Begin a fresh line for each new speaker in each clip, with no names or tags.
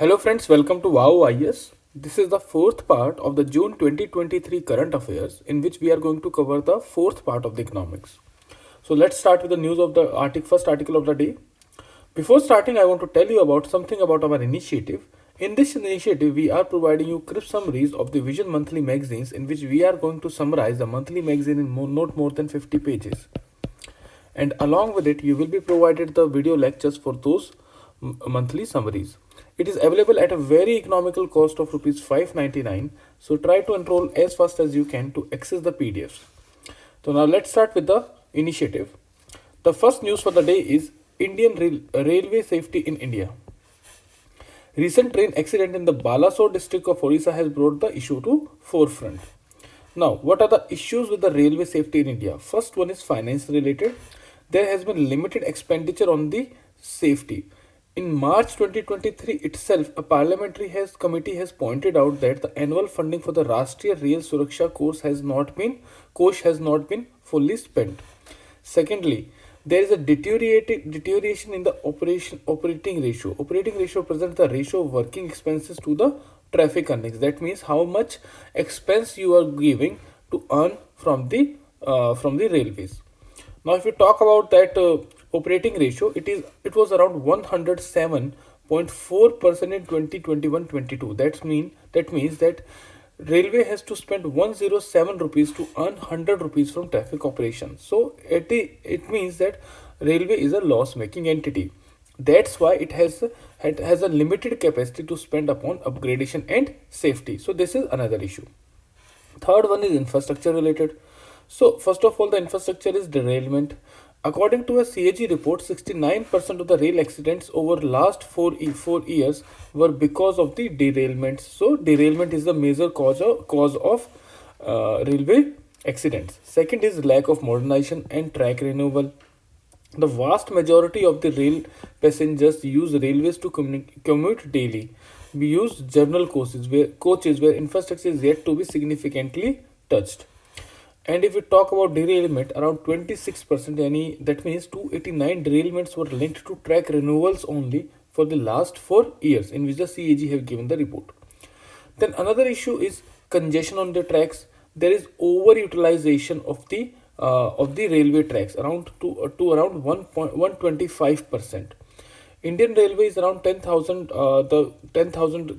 Hello friends, welcome to Wow IS. This is the fourth part of the June 2023 current affairs in which we are going to cover the fourth part of the economics. So let's start with the news of the first article of the day. Before starting, I want to tell you about something about our initiative. In this initiative, we are providing you crisp summaries of the Vision monthly magazines in which we are going to summarize the monthly magazine in not more than 50 pages. And along with it, you will be provided the video lectures for those monthly summaries. It is available at a very economical cost of rupees 599. So try to enroll as fast as you can to access the PDFs. So now let's start with the initiative. The first news for the day is Railway safety in India. Recent train accident in the Balasore district of Orissa has brought the issue to forefront. Now, what are the issues with the railway safety in India? First one is finance related. There has been limited expenditure on the safety. In March 2023 itself, a committee has pointed out that the annual funding for the Rashtriya Rail Suraksha Kosh has not been fully spent. Secondly, there is a deterioration in the operating ratio. Operating ratio presents the ratio of working expenses to the traffic earnings. That means how much expense you are giving to earn from the railways. Now, if you talk about that operating ratio, it was around 107.4% in 2021-22. That means that railway has to spend 107 rupees to earn 100 rupees from traffic operations. So it means that railway is a loss making entity. That's why it has a limited capacity to spend upon upgradation and safety. So this is another issue. Third one is infrastructure related. So first of all, the infrastructure is derailment. According to a CAG report, 69% of the rail accidents over last 4 years were because of the derailments. So derailment is the major cause of railway accidents. Second is lack of modernization and track renewal. The vast majority of the rail passengers use railways to commute daily. We use journal coaches where infrastructure is yet to be significantly touched. And if we talk about derailment, around 26%, that means 289 derailments were linked to track renewals only for the last 4 years, in which the CAG have given the report. Then another issue is congestion on the tracks. There is overutilization of the railway tracks to around 1.125%. Indian Railway is around 10,000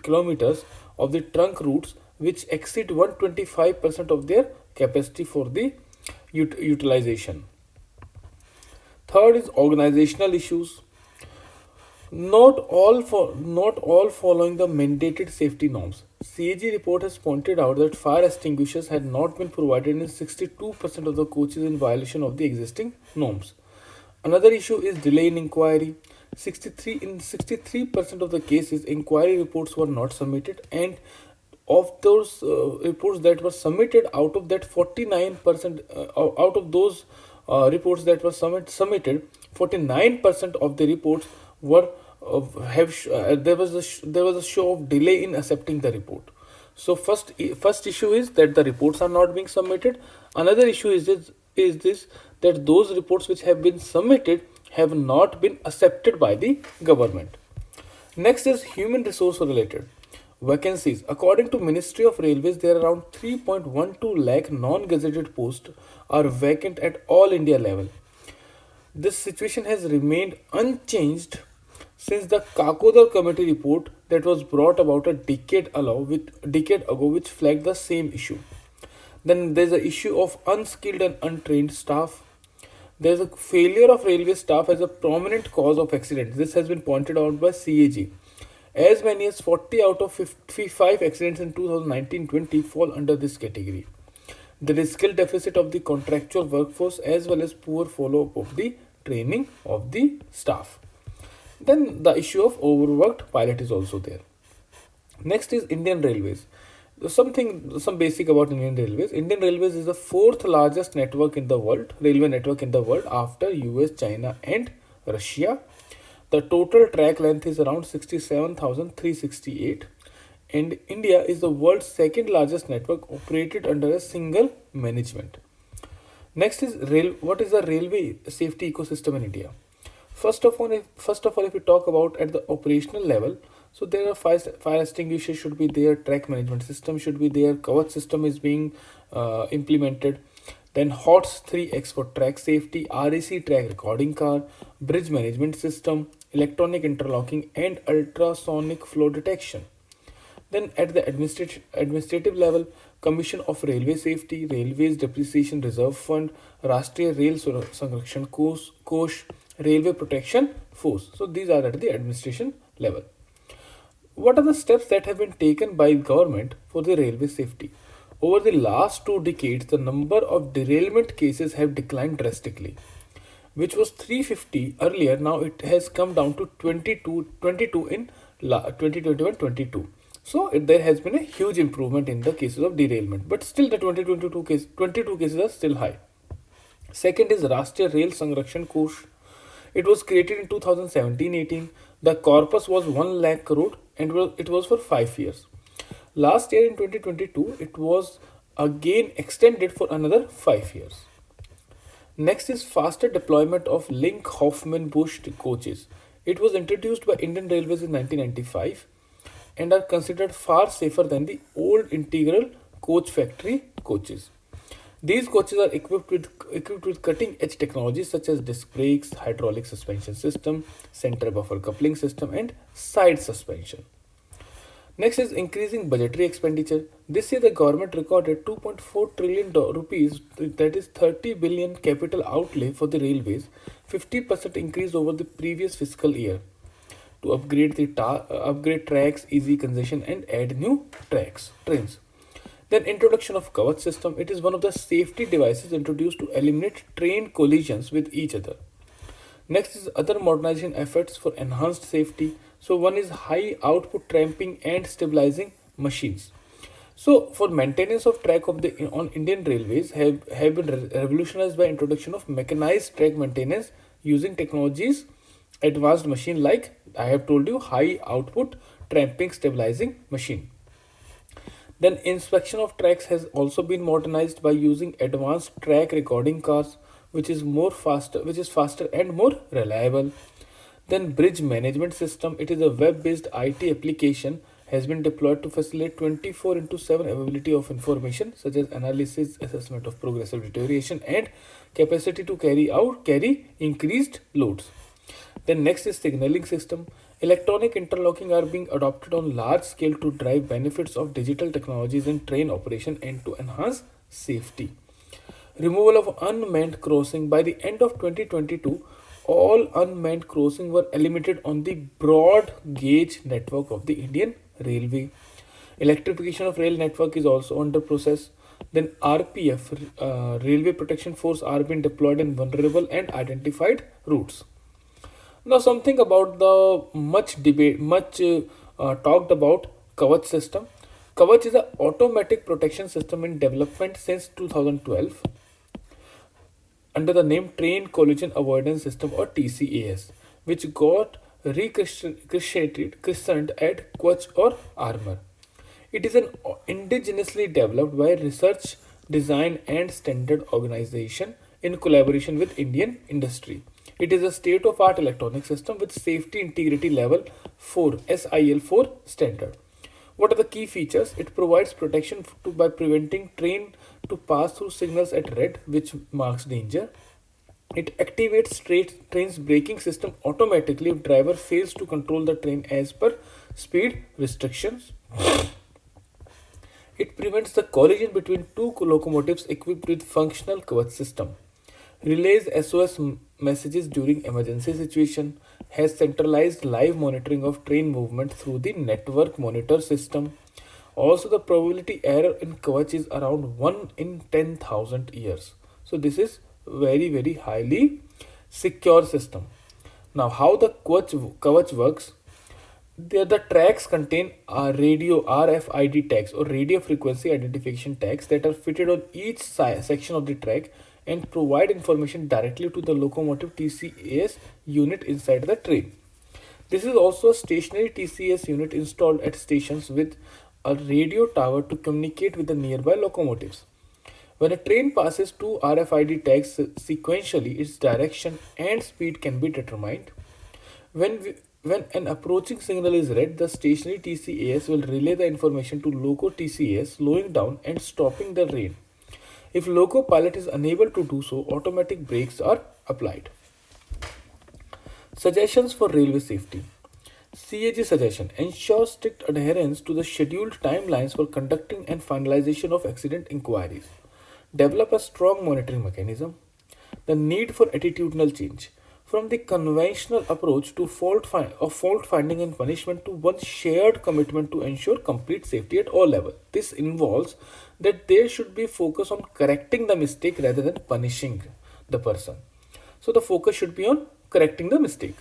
kilometers of the trunk routes, which exceed 125% of their capacity for the utilization. Third is organizational issues. Not all following the mandated safety norms. CAG report has pointed out that fire extinguishers had not been provided in 62% of the coaches in violation of the existing norms. Another issue is delay in inquiry. 63% of the cases, inquiry reports were not submitted, and of those reports that were submitted, out of that 49%, out of those reports that were submitted, 49% of the reports were there was a show of delay in accepting the report. So first issue is that the reports are not being submitted. Another issue is this that those reports which have been submitted have not been accepted by the government. Next is human resource related. Vacancies. According to Ministry of Railways, there are around 3.12 lakh non-gazetted posts are vacant at all India level. This situation has remained unchanged since the Kakodar committee report that was brought about a decade ago, which flagged the same issue. Then there's the issue of unskilled and untrained staff. There's a failure of railway staff as a prominent cause of accidents. This has been pointed out by CAG. As many as 40 out of 55 accidents in 2019-20 fall under this category. There is skill deficit of the contractual workforce as well as poor follow-up of the training of the staff. Then the issue of overworked pilot is also there. Next is Indian Railways. Some basic about Indian Railways. Indian Railways is the fourth largest railway network in the world after US, China, and Russia. The total track length is around 67,368, and India is the world's second largest network operated under a single management. Next is what is the railway safety ecosystem in India? First of all, if we talk about at the operational level, So there are fire extinguishers should be there, track management system should be there, coverage system is being implemented. Then HOTS 3X for track safety, REC track recording car, bridge management system, electronic interlocking, and ultrasonic flow detection. Then at the administrative level, Commission of Railway Safety, Railways Depreciation Reserve Fund, Rashtriya Rail Sanrakshan Kosh, Railway Protection Force. So these are at the administration level. What are the steps that have been taken by government for the railway safety? Over the last 2 decades, the number of derailment cases have declined drastically, which was 350 earlier. Now it has come down to 22 in 2021-22. So there has been a huge improvement in the cases of derailment, but still the 22 cases are still high. Second is Rashtriya Rail Sanrakshan Kosh. It was created in 2017-18. The corpus was 1 lakh crore and it was for 5 years. Last year in 2022, it was again extended for another 5 years. Next is faster deployment of Link Hoffman Bush coaches. It was introduced by Indian Railways in 1995 and are considered far safer than the old integral coach factory coaches. These coaches are equipped with cutting edge technologies such as disc brakes, hydraulic suspension system, center buffer coupling system, and side suspension. Next is increasing budgetary expenditure. This year, the government recorded 2.4 trillion rupees, that is 30 billion capital outlay for the railways, 50% increase over the previous fiscal year, to upgrade upgrade tracks, easy congestion, and add new trains. Then introduction of coverage system. It is one of the safety devices introduced to eliminate train collisions with each other. Next is other modernization efforts for enhanced safety. So one is high output tramping and stabilizing machines. So for maintenance of track of the on Indian railways have been revolutionized by introduction of mechanized track maintenance using technologies advanced machine like I have told you, high output tramping stabilizing machine. Then inspection of tracks has also been modernized by using advanced track recording cars, which is faster and more reliable. Then bridge management system, it is a web-based IT application has been deployed to facilitate 24 into 7 availability of information such as analysis, assessment of progressive deterioration, and capacity to carry increased loads. Then next is signaling system. Electronic interlocking are being adopted on large scale to drive benefits of digital technologies in train operation and to enhance safety. Removal of unmanned crossing. By the end of 2022, all unmanned crossing were eliminated on the broad gauge network of the Indian Railway. Electrification of rail network is also under process. Then RPF, Railway Protection Force, are being deployed in vulnerable and identified routes. Now, something about the much talked about Kavach system. Kavach is an automatic protection system in development since 2012 under the name Train Collision Avoidance System or TCAS, which got christened at Kavach or Armor. It is an indigenously developed by Research, Design and Standard Organization in collaboration with Indian industry. It is a state-of-art electronic system with safety integrity level 4 SIL 4 standard. What are the key features? It provides protection by preventing train to pass through signals at red, which marks danger. It activates train's braking system automatically if driver fails to control the train as per speed restrictions. It prevents the collision between two locomotives equipped with functional Kavach system. Relays SOS messages during emergency situation. Has centralized live monitoring of train movement through the network monitor system. Also, the probability error in Kavach is around 1 in 10,000 years. So this is very highly secure system. Now, how the Kavach works? The tracks contain radio RFID tags or radio frequency identification tags that are fitted on each section of the track and provide information directly to the locomotive TCAS unit inside the train. This is also a stationary TCAS unit installed at stations with a radio tower to communicate with the nearby locomotives. When a train passes two RFID tags sequentially, its direction and speed can be determined. When an approaching signal is red, the stationary TCAS will relay the information to loco TCAS, slowing down and stopping the train. If loco pilot is unable to do so, automatic brakes are applied. Suggestions for railway safety. CAG suggestion: ensure strict adherence to the scheduled timelines for conducting and finalization of accident inquiries. Develop a strong monitoring mechanism. The need for attitudinal change. From the conventional approach to fault finding and punishment to one shared commitment to ensure complete safety at all levels. This involves that there should be focus on correcting the mistake rather than punishing the person. So the focus should be on correcting the mistake.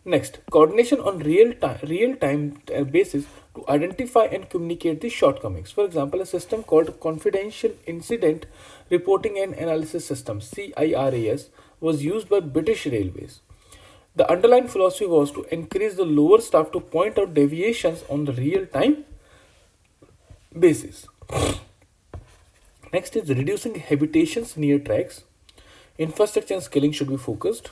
Next, coordination on real time basis to identify and communicate the shortcomings. For example, a system called Confidential Incident Reporting and Analysis System (CIRAS) was used by British Railways. The underlying philosophy was to encourage the lower staff to point out deviations on the real-time basis. Next is reducing habitations near tracks. Infrastructure and scaling should be focused.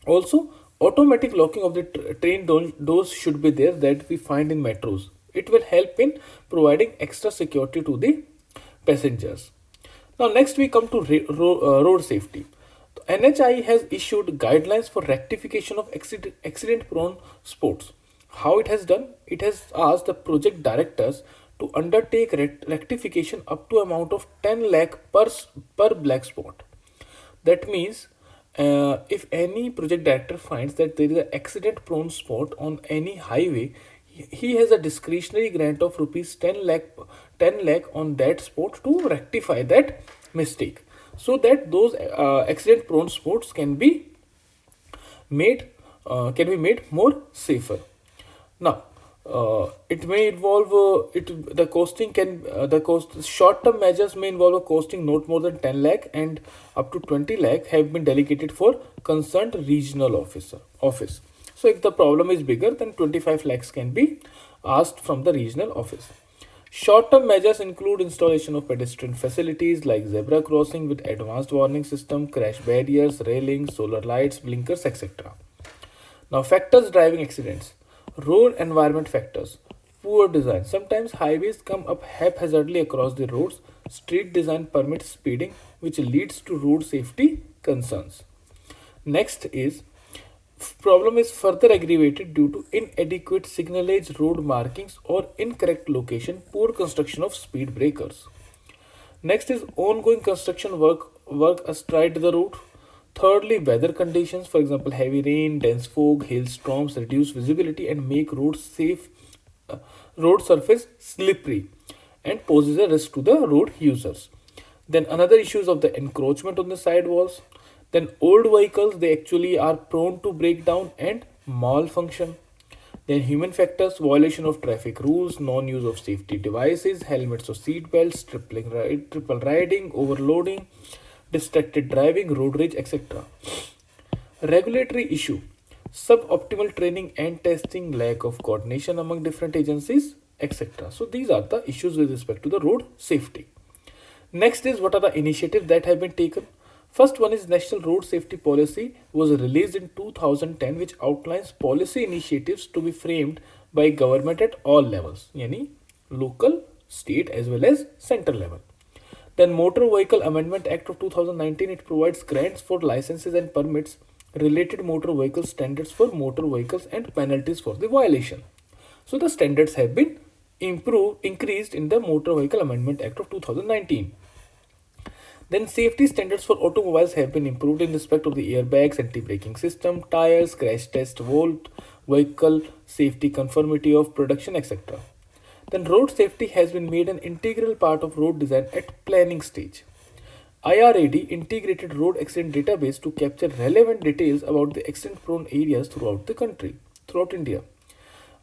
Also, automatic locking of the train doors should be there that we find in metros. It will help in providing extra security to the passengers. Now, next we come to road safety. NHI has issued guidelines for rectification of accident prone sports. How it has done? It has asked the project directors to undertake rectification up to amount of 10 lakh per black spot. That means if any project director finds that there is an accident prone spot on any highway, he has a discretionary grant of rupees 10 lakh on that spot to rectify that mistake, so that those accident prone spots made can be made more safer. Now, it may involve the costing can the cost short term measures may involve a costing not more than 10 lakh, and up to 20 lakh have been delegated for concerned regional office. So if the problem is bigger, then 25 lakhs can be asked from the regional office. Short term measures include installation of pedestrian facilities like zebra crossing with advanced warning system, crash barriers, railings, solar lights, blinkers, etc. Now, factors driving accidents. Road environment factors. Poor design. Sometimes highways come up haphazardly across the roads. Street design permits speeding, which leads to road safety concerns. Next is problem is further aggravated due to inadequate signalage, road markings, or incorrect location, poor construction of speed breakers. Next is ongoing construction work astride the route. Thirdly, weather conditions, for example, heavy rain, dense fog, hailstorms reduce visibility and make road surface slippery and poses a risk to the road users. Then another issues of the encroachment on the sidewalls. Then old vehicles, they actually are prone to breakdown and malfunction. Then human factors, violation of traffic rules, non-use of safety devices, helmets or seat belts, triple riding, overloading, distracted driving, road rage, etc. Regulatory issue, suboptimal training and testing, lack of coordination among different agencies, etc. So these are the issues with respect to the road safety. Next is what are the initiatives that have been taken. First one is National Road Safety Policy was released in 2010, which outlines policy initiatives to be framed by government at all levels, yani local, state as well as central level. Then Motor Vehicle Amendment Act of 2019, it provides grants for licenses and permits, related motor vehicle standards for motor vehicles and penalties for the violation. So the standards have been increased in the Motor Vehicle Amendment Act of 2019. Then safety standards for automobiles have been improved in respect of the airbags, anti-braking system, tires, crash test, volt, vehicle safety conformity of production, etc. Then road safety has been made an integral part of road design at planning stage. IRAD integrated road accident database to capture relevant details about the accident prone areas throughout India.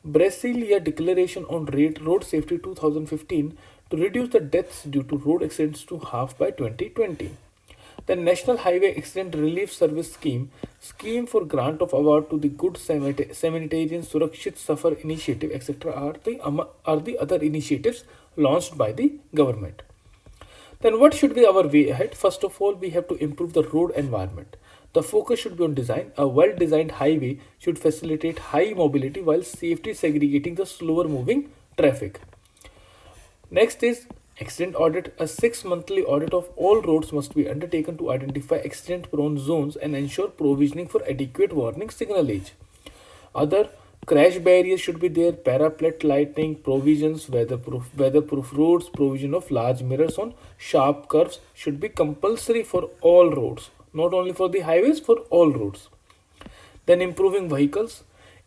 Brasilia Declaration on Road Safety 2015 to reduce the deaths due to road accidents to half by 2020. The National Highway Accident Relief Service Scheme for grant of award to the Good Samaritan, Surakshit Safar Initiative, etc. are the other initiatives launched by the government. Then what should be our way ahead? First of all, we have to improve the road environment. The focus should be on design. A well designed highway should facilitate high mobility while safely segregating the slower moving traffic. Next is accident audit. A 6 monthly audit of all roads must be undertaken to identify accident prone zones and ensure provisioning for adequate warning signalage. Other crash barriers should be there, parapet lighting, provisions, weatherproof roads, provision of large mirrors on sharp curves should be compulsory for all roads, not only for the highways, for all roads. Then improving vehicles.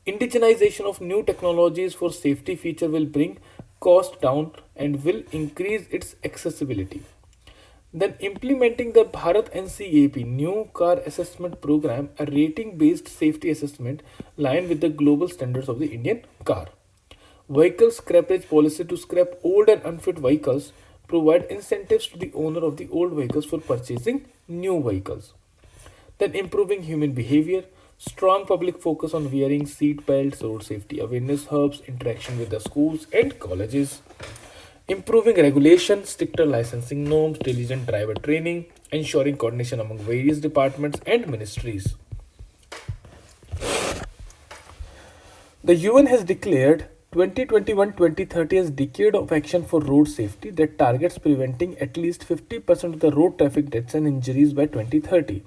Indigenization of new technologies for safety feature will bring cost down and will increase its accessibility. Then implementing the Bharat NCAP new car assessment program, a rating based safety assessment line with the global standards of the Indian car. Vehicle scrappage policy to scrap old and unfit vehicles, provide incentives to the owner of the old vehicles for purchasing new vehicles. Then improving human behavior, strong public focus on wearing seat belts, road safety awareness hubs, interaction with the schools and colleges. Improving regulation, stricter licensing norms, diligent driver training, ensuring coordination among various departments and ministries. The UN has declared 2021-2030 as Decade of Action for Road Safety that targets preventing at least 50% of the road traffic deaths and injuries by 2030.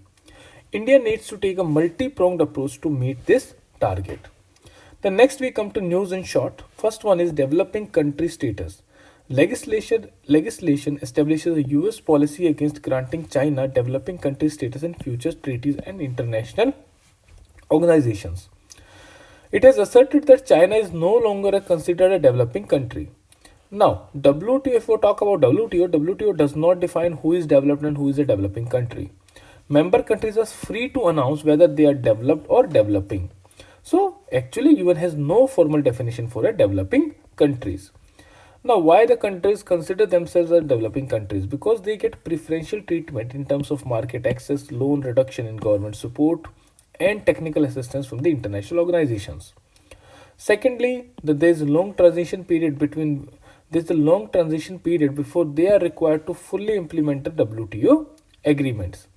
India needs to take a multi-pronged approach to meet this target. The next we come to news in short. First one is developing country status. Legislation establishes a US policy against granting China developing country status in future treaties and international organizations. It has asserted that China is no longer considered a developing country. Now, WTO, if we talk about WTO does not define who is developed and who is a developing country. Member countries are free to announce whether they are developed or developing. So, actually, UN has no formal definition for a developing countries. Now, why the countries consider themselves as developing countries? Because they get preferential treatment in terms of market access, loan reduction in government support, and technical assistance from the international organizations. Secondly, there's a long transition period before they are required to fully implement the WTO agreements.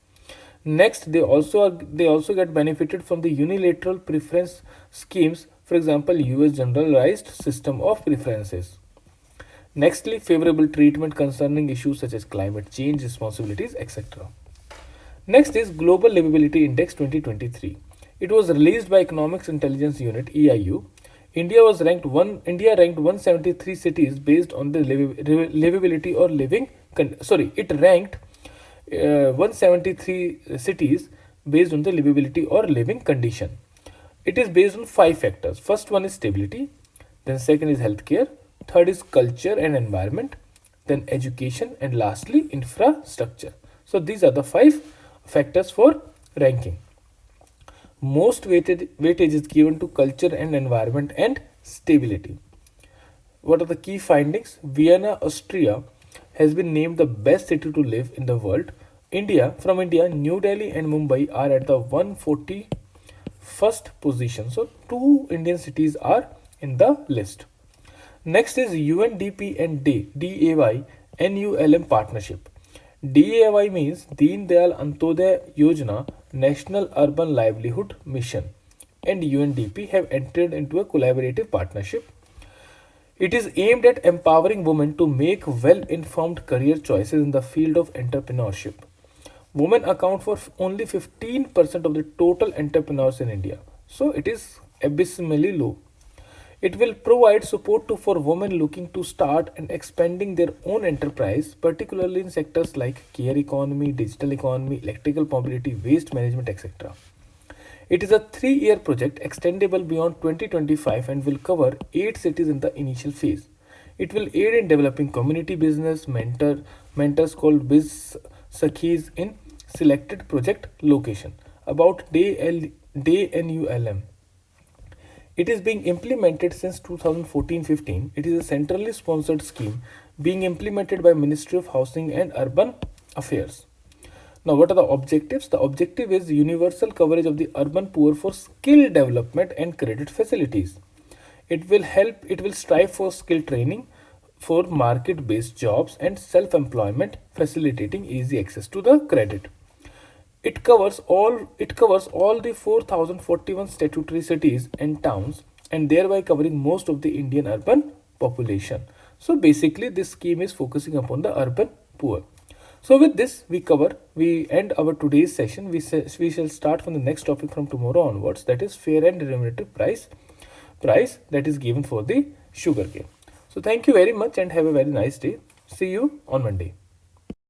Next, they also get benefited from the unilateral preference schemes, for example, US generalized system of preferences. Nextly, favorable treatment concerning issues such as climate change, responsibilities, etc. Next is Global Liveability Index 2023. It was released by Economics Intelligence Unit (EIU). India ranked 173 cities based on the livability or living. It ranked 173 cities based on the livability or living condition. It is based on 5 factors. First one is stability, then second is healthcare, third is culture and environment, then education, and lastly infrastructure. So these are the 5 factors for ranking. Most weightage is given to culture and environment and stability. What are the key findings? Vienna, Austria has been named the best city to live in the world. From India, New Delhi and Mumbai are at the 141st position. So, 2 Indian cities are in the list. Next is UNDP and DAY-NULM partnership. DAY means Deen Dayal Antyodaya Yojana National Urban Livelihood Mission, and UNDP have entered into a collaborative partnership. It is aimed at empowering women to make well-informed career choices in the field of entrepreneurship. Women account for only 15% of the total entrepreneurs in India, so it is abysmally low. It will provide support for women looking to start and expanding their own enterprise, particularly in sectors like care economy, digital economy, electrical mobility, waste management, etc. It is a 3-year project extendable beyond 2025 and will cover 8 cities in the initial phase. It will aid in developing community business mentors called Biz Sakhis in selected project location. About DAY-NULM. It is being implemented since 2014-15. It is a centrally sponsored scheme being implemented by Ministry of Housing and Urban Affairs. Now, what are the objectives? The objective is universal coverage of the urban poor for skill development and credit facilities. It will strive for skill training for market-based jobs and self-employment, facilitating easy access to the credit. It covers all the 4041 statutory cities and towns, and thereby covering most of the Indian urban population. So basically this scheme is focusing upon the urban poor. So with this we end our today's session. We shall start from the next topic from tomorrow onwards, that is fair and remunerative price that is given for the sugarcane. So thank you very much and have a very nice day. See you on Monday.